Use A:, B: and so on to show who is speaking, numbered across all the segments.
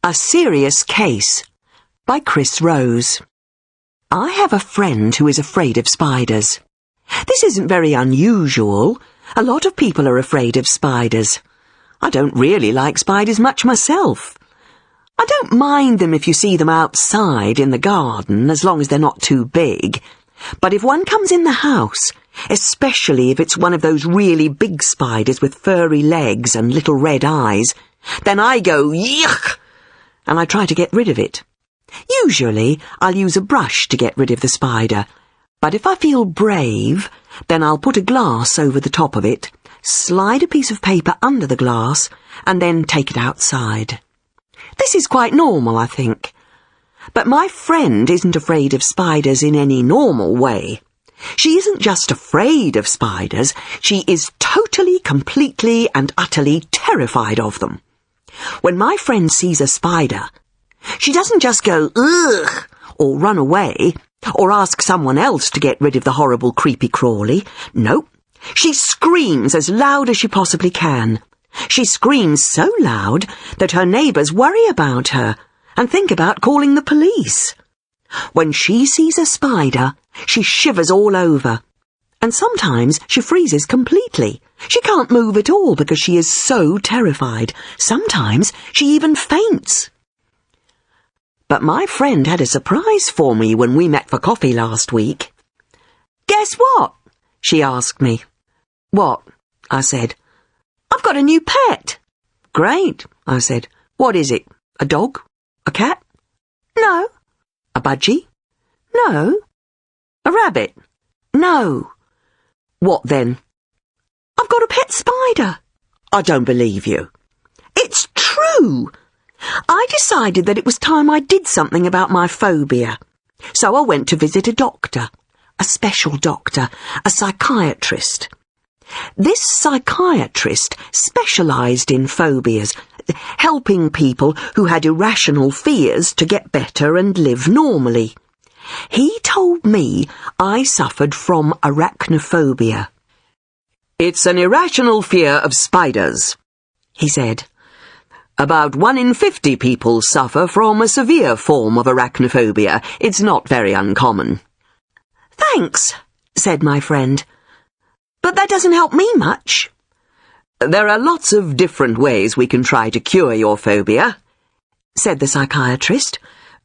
A: A Serious Case by Chris Rose. I have a friend who is afraid of spiders. This isn't very unusual. A lot of people are afraid of spiders. I don't really like spiders much myself. I don't mind them if you see them outside in the garden, as long as they're not too big. But if one comes in the house, especially if it's one of those really big spiders with furry legs and little red eyes, then I go, yuck! And I try to get rid of it. Usually, I'll use a brush to get rid of the spider, but if I feel brave, then I'll put a glass over the top of it, slide a piece of paper under the glass, and then take it outside. This is quite normal, I think. But my friend isn't afraid of spiders in any normal way. She isn't just afraid of spiders, she is totally, completely, and utterly terrified of them. When my friend sees a spider, she doesn't just go, ugh, or run away, or ask someone else to get rid of the horrible creepy crawly. No, she screams as loud as she possibly can. She screams so loud that her neighbours worry about her and think about calling the police. When she sees a spider, she shivers all over. And sometimes she freezes completely. She can't move at all because she is so terrified. Sometimes she even faints. But my friend had a surprise for me when we met for coffee last week. "Guess what?" she asked me. "What?" I said. "I've got a new pet." "Great," I said. "What is it? A dog? A cat?" "No." "A budgie?" "No." "A rabbit?" "No." "What then?" "I've got a pet spider." "I don't believe you." "It's true. I decided that it was time I did something about my phobia. So I went to visit a doctor, a special doctor, a psychiatrist. This psychiatrist specialised in phobias, helping people who had irrational fears to get better and live normally. He told me I suffered from arachnophobia. "It's an irrational fear of spiders," he said. "About 1 in 50 people suffer from a severe form of arachnophobia. It's not very uncommon." "Thanks," said my friend. "But that doesn't help me much." "There are lots of different ways we can try to cure your phobia," said the psychiatrist.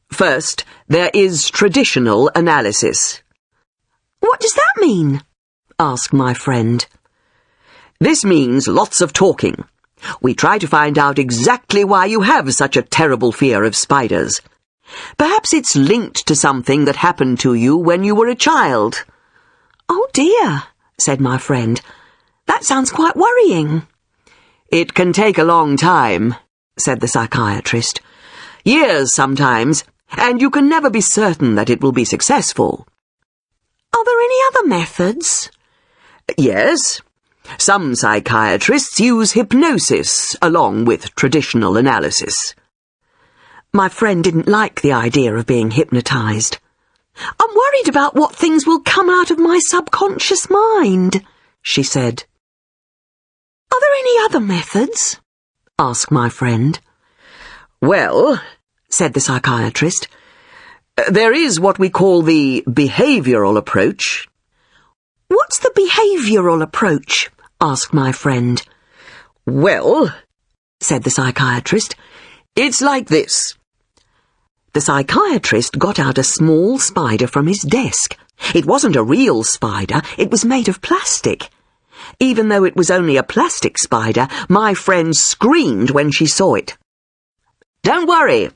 A: "First, there is traditional analysis." "What does that mean?" asked my friend. "This means lots of talking. We try to find out exactly why you have such a terrible fear of spiders. Perhaps it's linked to something that happened to you when you were a child." "Oh dear," said my friend. "That sounds quite worrying." "It can take a long time," said the psychiatrist. "Years sometimes, and you can never be certain that it will be successful." "Are there any other methods?" "Yes. Some psychiatrists use hypnosis along with traditional analysis." My friend didn't like the idea of being hypnotised. "I'm worried about what things will come out of my subconscious mind," she said. "Are there any other methods?" asked my friend. "Well," said the psychiatrist, "there is what we call the behavioural approach." "What's the behavioural approach?" asked my friend. "Well," said the psychiatrist, "it's like this." The psychiatrist got out a small spider from his desk. It wasn't a real spider, it was made of plastic. Even though it was only a plastic spider, my friend screamed when she saw it. "Don't worry,"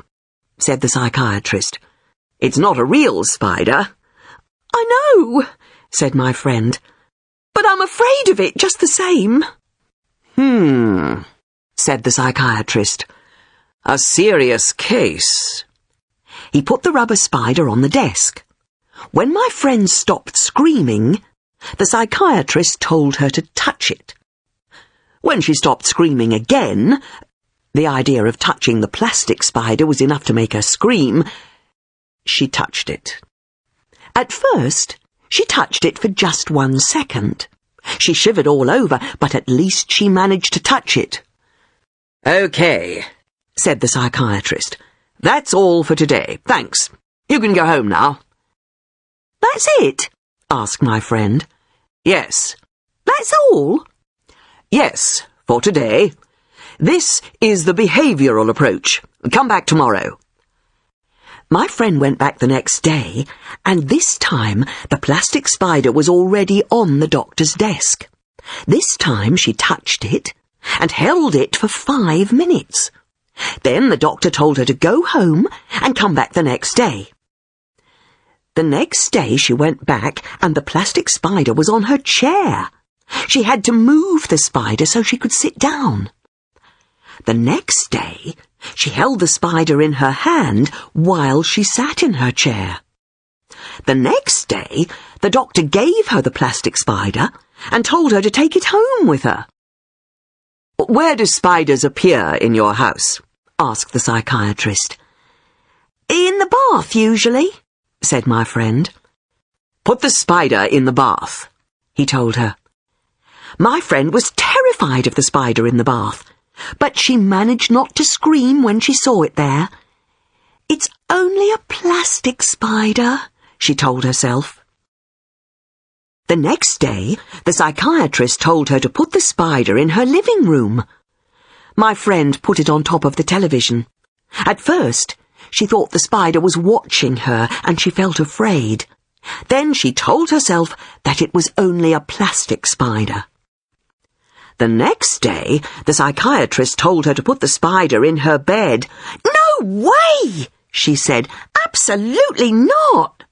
A: said the psychiatrist. "It's not a real spider." "I know," said my friend, "but I'm afraid of it just the same." Said the psychiatrist. "A serious case." He put the rubber spider on the desk. When my friend stopped screaming, the psychiatrist told her to touch it. When she stopped screaming again, the idea of touching the plastic spider was enough to make her scream, she touched it. At first, she touched it for just 1 second. She shivered all over, but at least she managed to touch it. "Okay," said the psychiatrist. "That's all for today. Thanks. You can go home now." "That's it?" asked my friend. "Yes." "That's all?" "Yes, for today. This is the behavioural approach. Come back tomorrow." My friend went back the next day, and this time the plastic spider was already on the doctor's desk. This time she touched it and held it for 5 minutes. Then the doctor told her to go home and come back the next day. The next day she went back and the plastic spider was on her chair. She had to move the spider so she could sit down. The next day she held the spider in her hand while she sat in her chair. The next day the doctor gave her the plastic spider and told her to take it home with her. "Where do spiders appear in your house?" asked the psychiatrist. "In the bath, usually," said my friend. "Put the spider in the bath," he told her. My friend was terrified of the spider in the bath, but she managed not to scream when she saw it there. "It's only a plastic spider," she told herself. The next day, the psychiatrist told her to put the spider in her living room. My friend put it on top of the television. At first, she thought the spider was watching her and she felt afraid. Then she told herself that it was only a plastic spider. The next day, the psychiatrist told her to put the spider in her bed. "No way!" she said. "Absolutely not!"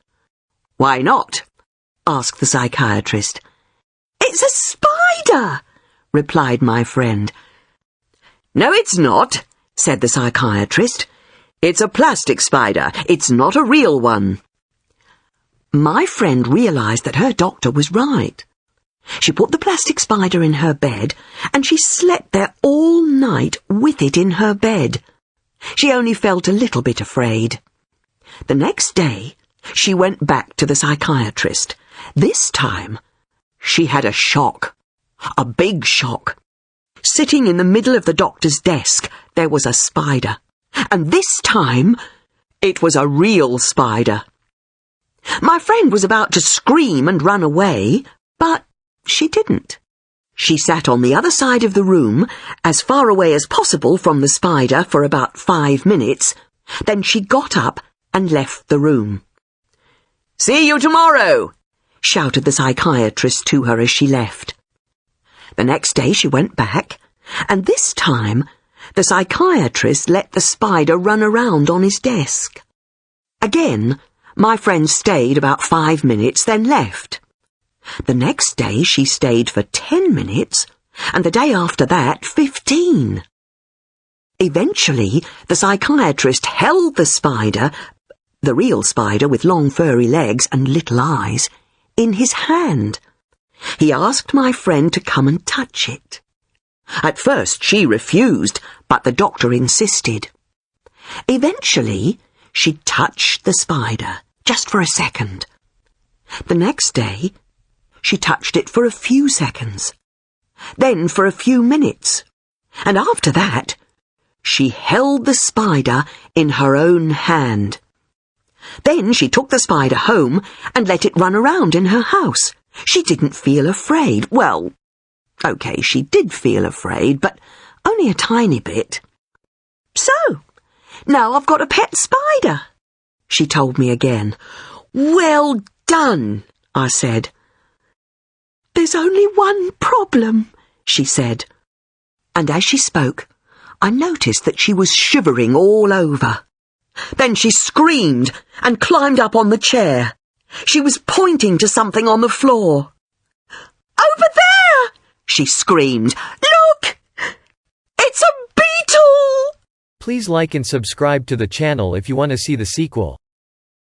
A: "Why not?" asked the psychiatrist. "It's a spider," replied my friend. "No, it's not," said the psychiatrist. "It's a plastic spider. It's not a real one." My friend realised that her doctor was right. She put the plastic spider in her bed, and she slept there all night with it in her bed. She only felt a little bit afraid. The next day, she went back to the psychiatrist. This time, she had a shock. A big shock. Sitting in the middle of the doctor's desk, there was a spider. And this time, it was a real spider. My friend was about to scream and run away, but she didn't. She sat on the other side of the room, as far away as possible from the spider for about 5 minutes. Then she got up and left the room. "See you tomorrow!" shouted the psychiatrist to her as she left. The next day she went back, and this time the psychiatrist let the spider run around on his desk. Again, my friend stayed about 5 minutes, then left. The next day she stayed for 10 minutes, and the day after that 15. Eventually, the psychiatrist held the spider, the real spider with long furry legs and little eyes, in his hand. He asked my friend to come and touch it. At first she refused, but the doctor insisted. Eventually, she touched the spider, just for a second. The next day, she touched it for a few seconds, then for a few minutes, and after that, she held the spider in her own hand. Then she took the spider home and let it run around in her house. She didn't feel afraid. Well, okay, she did feel afraid, but only a tiny bit. "So, now I've got a pet spider," she told me again. "Well done," I said. "There's only one problem," she said. And as she spoke, I noticed that she was shivering all over. Then she screamed and climbed up on the chair. She was pointing to something on the floor. "Over there!" she screamed. "Look! It's a beetle!"
B: Please like and subscribe to the channel if you want to see the sequel.